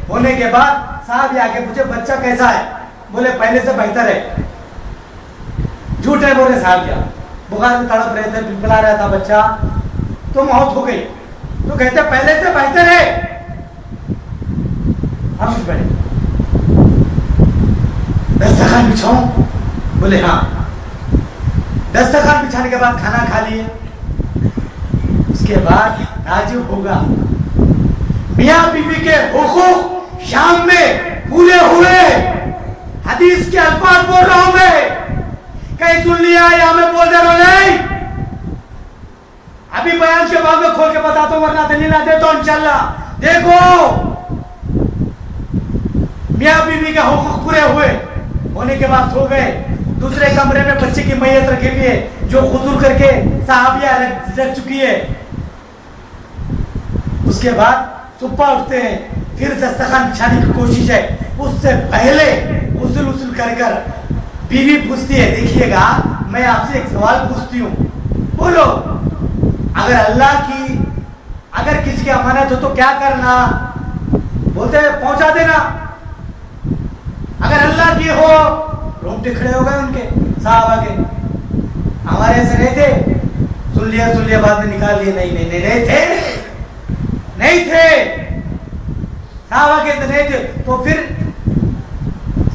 ہونے کے بعد صاحب آ کے پوچھے بچہ کیسا ہے؟ بولے پہلے سے بہتر ہے. جھوٹ ہے بولے صاحب کیا بخار میں تڑپ رہے تھے, پلپلا رہا تھا بچہ, تو موت ہو گئی. تو کہتے پہلے سے بہتر ہے. ہم اٹھ پڑے, دسترخوان بچھاؤں؟ بولے ہاں. دسترخوان بچھانے کے بعد کھانا کھا لیے. اس کے بعد تعجب ہوگا, میاں بیوی کے حقوق شام میں پورے ہوئے. حدیث کے الفاظ بول رہا ہوں میں, کہیں سن لیا یا میں بول دے رہا ہوں نہیں. ابھی بیان کے بعد میں کھول کے بتاتا ہوں, ورنہ دلیل نہ دیتا ہوں انشاءاللہ. دیکھو میاں بیوی کے حقوق پورے ہوئے, ہونے کے بعد سو گئے. دوسرے کمرے میں بچے کی میت رکھی ہوئی ہے جو غسل کر کے صحابیہ رکھ چکی ہے. اس کے بعد صبح اٹھتے ہیں, پھر دسترخوان بچھانے کی کوشش ہے. اس سے پہلے غسل کر بیوی پوچھتی ہے, دیکھیے گا میں آپ سے ایک سوال پوچھتی ہوں, بولو. اگر اللہ کی اگر کسی کی امانت ہو تو کیا کرنا؟ بولتے ہیں پہنچا دینا. اگر اللہ کی ہو, رومٹے کھڑے ہو گئے ان کے صحابہ کے. ہمارے ایسے نہیں تھے, سن لیا بعد میں نکال لیے. نہیں تھے صحابہ کے نہیں تھے. تو پھر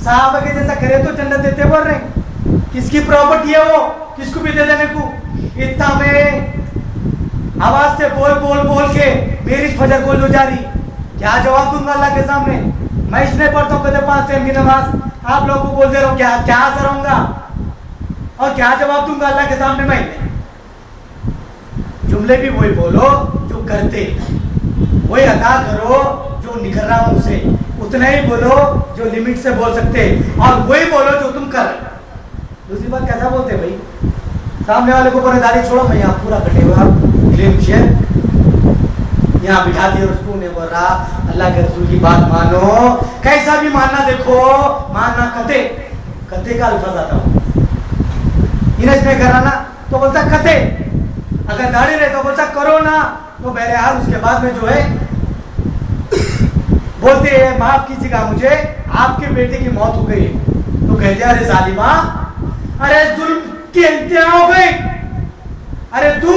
صحابہ کے جیسا کرے تو جنت دیتے بول رہے ہیں. کس کی پراپرٹی ہے وہ, کس کو بھی دے دینے کو. اتنا میں آواز سے بول کے میری فجر گول ہو جا رہی. کیا جواب دوں گا اللہ کے سامنے؟ میں اس لیے پڑھتا ہوں کہتے 5 ٹائم کی نماز, آپ لوگوں کو بول دے رہا ہوں کیا اثر ہوں گا اور کیا جواب دوں گا اللہ کے سامنے؟ میں جملے بھی وہی بولو جو کرتے, وہی ادا کرو جو نکل رہا ہوں اسے, اتنا ہی بولو جو لمٹ سے بول سکتے, اور وہی بولو جو تم کر رہے. دوسری بات کیسا بولتے بھائی, سامنے والے کو پورے داڑھی چھوڑو, میں یہاں پورا کٹے ہوا یہاں بٹھا دیا, اس کو نہیں بول رہا اللہ کے رسول کی بات مانو. کیسا بھی ماننا, دیکھو ماننا کتے کا الفاظ آتا ہوں. انج میں کرا نا تو بولتا کتے, اگر داڑھی رہے تو بولتا کرو نا. تو بہرحال اس کے بعد میں جو ہے بولتے ہیں معاف کیجیے گا مجھے, آپ کے بیٹے کی موت ہو گئی. تو کہتے ارے ظالمہ, ارے ظلم کی انتہا ہو گئی, ارے تو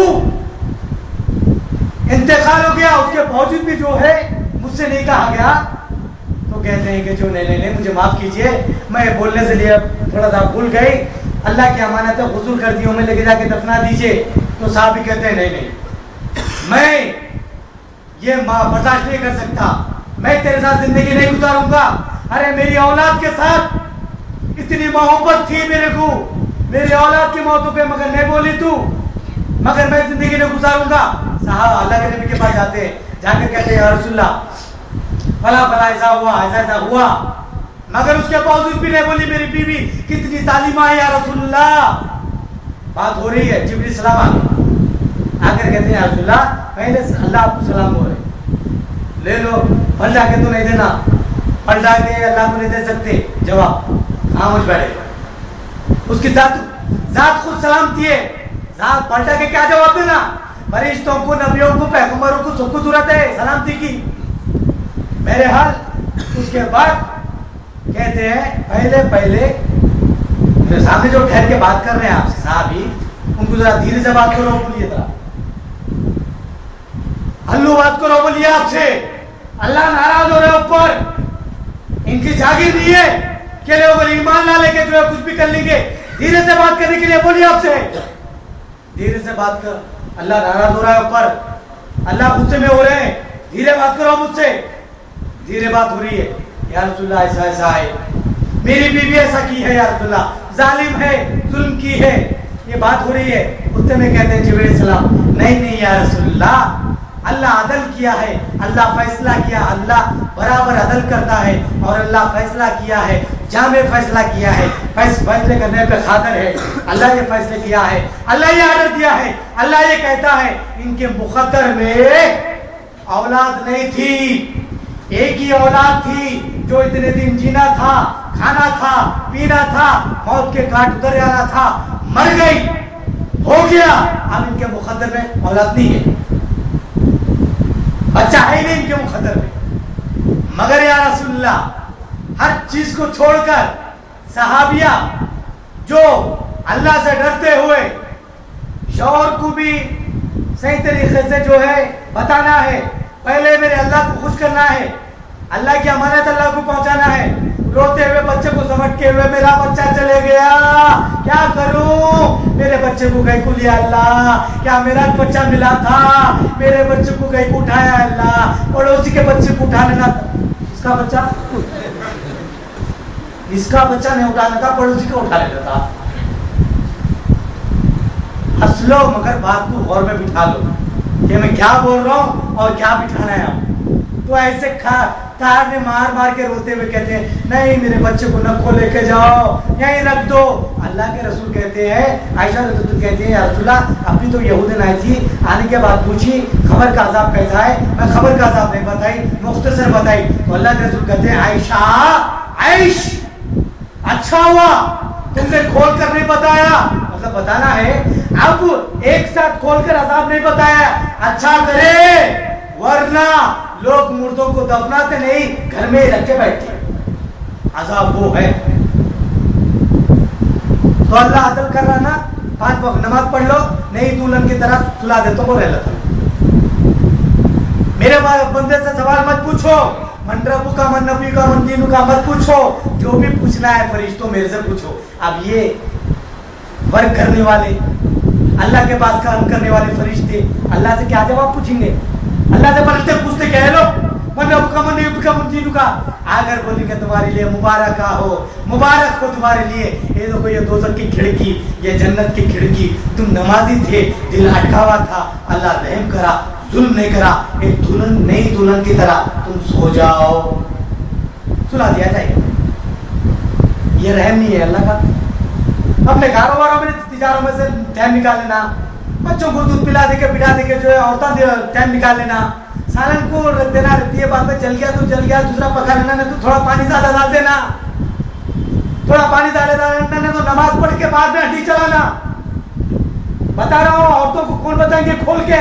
انتقال ہو گیا, اس کے باوجود بھی جو ہے مجھ سے نہیں کہا گیا. تو کہتے ہیں کہ جو نہیں مجھے معاف کیجئے, میں بولنے سے لیے تھوڑا سا بھول گئی, اللہ کی امانت ہے غسل کر دی ہوں, میں لے کے جا کے دفنا دیجئے. تو صاحب بھی کہتے ہیں نہیں میں یہ برداشت نہیں کر سکتا, میں تیرے ساتھ زندگی نہیں گزاروں گا. ارے میری اولاد کے ساتھ اتنی محبت تھی میرے کو, میری اولاد کی موت پہ مگر نہیں بولی تو, مگر میں زندگی نہیں گزاروں گا. صحابہ اللہ کے نبی کے پاس جاتے ہیں, جا کے کہتے ہیں یا رسول اللہ فلا ایسا ہوا, مگر اس کے باوجود بھی نہیں بولی میری بیوی کتنی ظالمہ ہے یا رسول اللہ. بات ہو رہی ہے, جبریل السلام آ کر کہتے ہیں یا رسول اللہ پہلے اللہ آپ کو سلام ہو رہے, لے لو. پلٹا کے تو نہیں دینا, پلٹا کے اللہ کو نہیں دے سکتے جواب, خاموش بیٹھے. اس کی ذات خود سلامتی ہے, ذات پلٹا کے کیا جواب دینا؟ فرشتوں کو, نبیوں کو, پیغمبروں کو سب کو ضرورت ہے سلامتی کی. میرے حال اس کے بعد کہتے ہیں پہلے میرے سامنے جو ٹھہر کے بات کر رہے ہیں آپ سے صاحب ہی, ان کو ذرا دھیرے سے بات کرو, بولیے ذرا ہلو بات کرو, بولیے آپ سے. اللہ ناراض ہو رہے اوپر, ان کی جاگیر نہیں ہے کہ لوگ ایمان نہ لے کے جو ہے کچھ بھی کر لیں گے. دھیرے سے بات کرنے کے لیے بولیے آپ سے, دھیرے سے بات کر. اللہ ناراض ہو رہا ہے اوپر, اللہ غصے میں ہو رہے ہیں, دھیرے بات کرو مجھ سے. دھیرے بات ہو رہی ہے, یا رسول اللہ ایسا ہے, میری بیوی ایسا کی ہے یا رسول اللہ, ظالم ہے, ظلم کی ہے, یہ بات ہو رہی ہے. غصے میں کہتے ہیں جبریل السلام نہیں یا رسول اللہ, اللہ عدل کیا ہے, اللہ فیصلہ کیا, اللہ برابر عدل کرتا ہے, اور اللہ فیصلہ کیا ہے, جامع فیصلہ کیا ہے, فیصلے کرنے پہ قادر ہے. اللہ یہ فیصلے کیا ہے, اللہ یہ آرڈر دیا ہے, اللہ یہ کہتا ہے ان کے مقدر میں اولاد نہیں تھی, ایک ہی اولاد تھی جو اتنے دن جینا تھا, کھانا تھا, پینا تھا, موت کے گھاٹ اتر جانا تھا, مر گئی, ہو گیا. اب ان کے مقدر میں اولاد نہیں ہے, بچہ ہے نہیں ان کے مقدر میں. مگر یا रसूल अल्लाह, हर चीज को छोड़कर सहाबिया जो अल्लाह से डरते हुए शौहर को भी सही तरीके से जो है बताना है, पहले मेरे अल्लाह को खुश करना है, अल्लाह की अमानत अल्लाह को पहुंचाना है। रोते हुए बच्चे को समझ के हुए मेरा बच्चा चले गया, क्या करूं, मेरे बच्चे को कहीं को लिया अल्लाह, क्या मेरा बच्चा मिला था, मेरे बच्चे को कहीं को उठाया अल्लाह, पड़ोसी के बच्चे को उठा लेना था, इसका बच्चा नहीं उठाना था, पड़ोसी को उठा लेना था। हंस लो मगर बात को गौर में बिठा लो कि मैं क्या बोल रहा हूं और क्या बिठाना है आप। तो ऐसे तार में मार मार के रोते हुए कहते हैं नहीं मेरे बच्चे को नखो लेके जाओ, यहीं रख दो। अल्लाह के रसूल कहते हैं, आयशा रसूल कहते हैं या रसूलल्लाह अपनी तो यहूदन आई थी, आने के बाद पूछी खबर का अजाब कैसा है, मैं खबर का अजाब नहीं बताई, मुख्तसर बताई। तो अल्लाह के रसूल कहते हैं आयशा आयश, अच्छा हुआ तुमने खोल कर नहीं बताया, मतलब बताना है, अब एक साथ खोलकर अजाब नहीं बताया, अच्छा करे, वरना लोग मुर्दों को दफनाते नहीं, घर में ही रख के बैठते, अजाब वो है। तो अल्लाह अदल कर रहा ना, 5 वक्त नमाज पढ़ लो, नहीं दुल्हन की तरह सुला दे तो वो रह लेता। मेरे बंदे से सवाल मत पूछो, मन रब्बु का मन नबी का मन दीनु का मत पूछो, जो भी पूछना है फरिश्तों मेरे से पूछो। अब ये वर्क करने वाले, अल्लाह के पास काम करने वाले फरिश्ते अल्लाह से क्या जवाब पूछेंगे? अल्लाह से फरिश्ते पूछते क्या है लोग, मन रब्बु का मन नबी का मन दीनु का, अगर बोलेंगे तुम्हारे लिए मुबारक हो, मुबारक हो तुम्हारे लिए, ये देखो ये दोज़ख की खिड़की, ये जन्नत की खिड़की, तुम नमाजी थे, दिल अटकावा था, अल्लाह रहम करा, जुल्म नहीं करा, एक दुल्हन नई दुल्हन की तरह तुम सो जाओ, सुला दिया जाएगा। ये रहम नहीं है अल्लाह का। अपने कारोबारों में तिजारों में से टाइम निकाल लेना, बच्चों को दूध पिला देके बिठा देके जो है औरतें टाइम निकाल लेना, सालन को रख देना, रहती है बाद में जल गया तो जल गया, दूसरा पका लेना, नहीं तो थोड़ा पानी ज्यादा डाल देना, थोड़ा पानी ज्यादा डालना, नहीं तो नमाज पढ़ के बाद में हड्डी चलाना। बता रहा हूँ औरतों को कौन बताएंगे खोल के,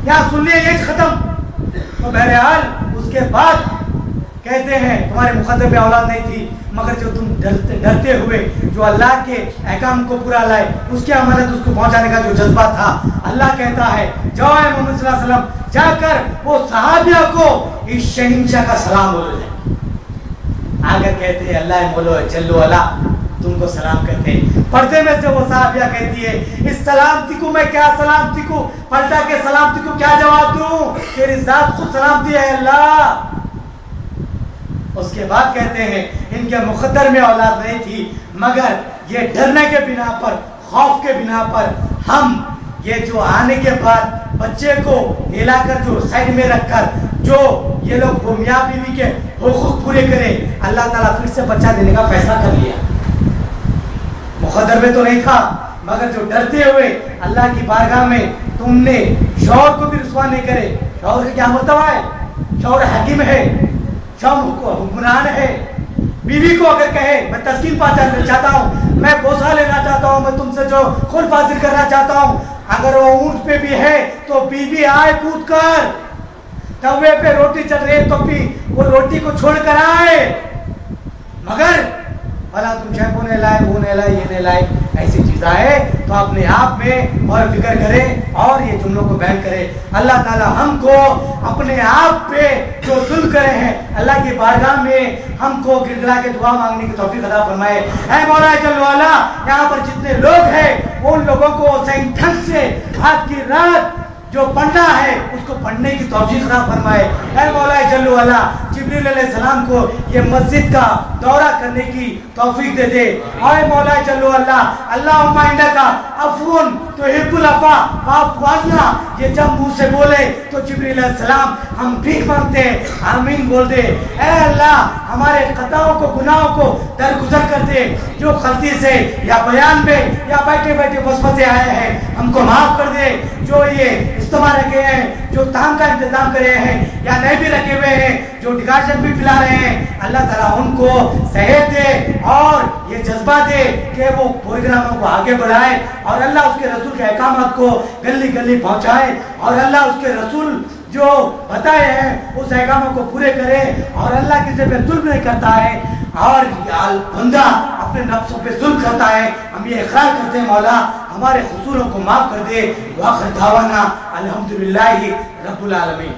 यहाँ सुन लिए ये खत्म। तो बहरहाल उसके बाद कहते हैं तुम्हारे मुकद्दर में औलाद नहीं थी, मगर जो तुम डरते हुए जो अल्लाह के अहकाम को पूरा लाए, उसकी अमानत उसको पहुंचाने का जो जज्बा था, अल्लाह कहता है जाओ मोहम्मद सल्लल्लाहु अलैहि वसल्लम जाकर वो सहाबिया को इस शहंशाह का सलाम बोलो। आगे कहते हैं अल्लाह बोलो चलो अल्लाह तुमको सलाम कहते हैं। पर्दे में से वो सहाबिया कहती है इस सलामती को मैं क्या सलामती को पलटा के सलामती को क्या जवाब दूं, तेरी जात को सलामती है अल्लाह। उसके बाद कहते हैं इनके मुकद्दर में औलाद नहीं थी, मगर ये डरने के बिना पर, खौफ के बिना पर हम ये जो आने के बाद बच्चे को हिलाकर जो साइड में रखकर जो ये लोग वो मियाँ बीवी के हुकूक पूरे करें, अल्लाह ताला फिर से बच्चा देने का फैसला कर लिया। मुकद्दर में तो नहीं था, मगर जो डरते हुए अल्लाह की बारगाह में तुमने शौहर को भी रुसवा नहीं करे। शौहर का क्या मर्तबा है? शौहर हकीम है, शौहर हुक्मरान है। बीवी को अगर कहे मैं तस्कीन पहचानना चाहता हूँ, मैं बोसा लेना चाहता हूँ, मैं तुमसे जो खुल्फ हासिल करना चाहता हूँ, अगर वो ऊंट पे भी है तो बीवी आए कूद कर, तवे पे रोटी चल रही है तो भी वो रोटी को छोड़ कर आए। मगर भला तुम शैम्पू नहीं लाए, वो नहीं लाए, ये नहीं लाए, ऐसी चीज आए तो अपने आप में और फिक्र करें और ये जुमलों को बयान करें। अल्लाह ताला हमको अपने आप पे जो जुल्म करे हैं, अल्लाह की बारगाह में हमको गिड़गिड़ा के दुआ मांगने की तौफीक अता फरमाए। ऐ मौला जल्ल वाला, यहाँ पर जितने लोग हैं उन लोगों को सही ढंग से आज की रात जो पढ़ना है उसको पढ़ने की तौफीक अता फरमाए। ऐ मौला जल्ल वाला, जिब्रील अलैहिस्सलाम को ये मस्जिद का दौरा करने की तौफीक दे दे। ऐ मौला जल्ल वाला, अल्लाहुम्मा इन्नका अफ़ून तुहिब्बुल अफ़ा फ़अफ़ु अन्ना, ये जब मुंह से बोले तो जिब्रील अलैहिस्सलाम हम भीख मांगते हैं, आमीन बोल दे। ऐ अल्लाह, हमारे खताओं को, गुनाहों को दरगुजर कर दे। जो गलती से या बयान में या बैठे बैठे वसवसे आए हैं हमको माफ कर दे। जो ये इस्तेमाल रखे हैं, जो ताम का इंतजाम करे हैं या नहीं भी रखे हुए हैं, जो डिकाशन भी पिला रहे हैं, अल्लाह ताला उनको सेहत दे और ये जज्बा दे कि वो प्रोग्रामों को आगे बढ़ाए और अल्लाह उसके रसूल के अहकामात को गली गली पहुंचाए और अल्लाह उसके रसूल جو بتائے ہیں اس احکاموں کو پورے کرے اور اللہ کسی پہ ظلم نہیں کرتا ہے اور بندہ اپنے نفسوں پہ ظلم کرتا ہے. ہم یہ اقرار کرتے ہیں مولا ہمارے قصوروں کو معاف کر دے. وآخر دعوانا الحمدللہ رب العالمین.